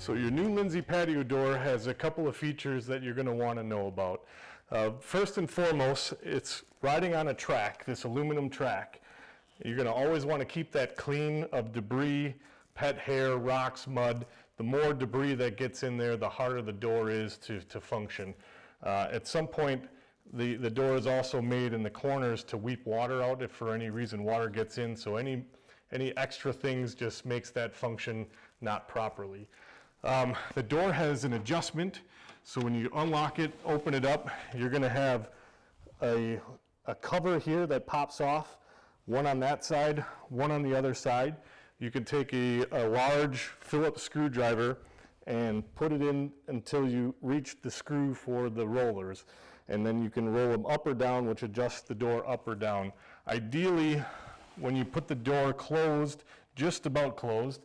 So your new Lindsay patio door has a couple of features that you're going to want to know about. First and foremost, it's riding on a track, this aluminum track. You're going to always want to keep that clean of debris, pet hair, rocks, mud. The more debris that gets in there, the harder the door is to function. At some point, the door is also made in the corners to weep water out if for any reason water gets in, so any extra things just makes that function not properly. The door has an adjustment, so when you unlock it, open it up, you're going to have a cover here that pops off, one on that side, one on the other side. You can take a large Phillips screwdriver and put it in until you reach the screw for the rollers, and then you can roll them up or down, which adjusts the door up or down. Ideally, when you put the door closed, just about closed,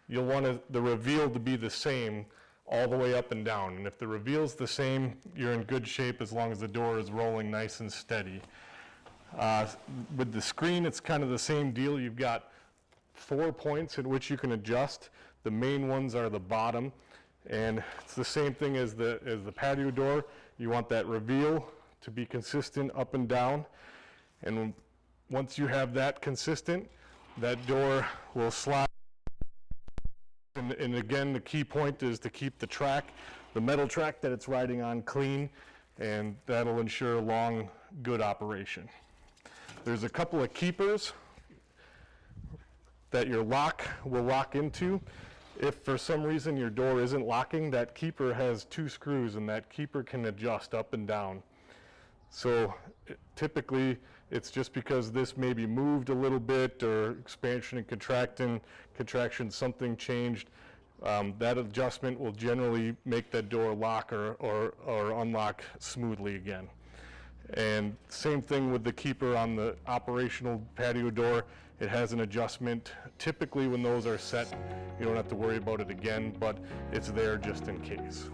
you'll want the reveal to be the same all the way up and down. And if the reveal's the same, you're in good shape as long as the door is rolling nice and steady. With the screen, it's kind of the same deal. You've got 4 points at which you can adjust. The main ones are the bottom, and it's the same thing as the patio door. You want that reveal to be consistent up and down, and once you have that consistent, that door will slide. And again, the key point is to keep the track, the metal track that it's riding on, clean, and that'll ensure long, good operation. There's a couple of keepers that your lock will lock into. If for some reason your door isn't locking, that keeper has 2 screws, and that keeper can adjust up and down. So typically it's just because this maybe moved a little bit, or expansion and contraction, something changed. That adjustment will generally make that door lock or unlock smoothly again. And same thing with the keeper on the operational patio door. It has an adjustment. Typically when those are set, you don't have to worry about it again, but it's there just in case.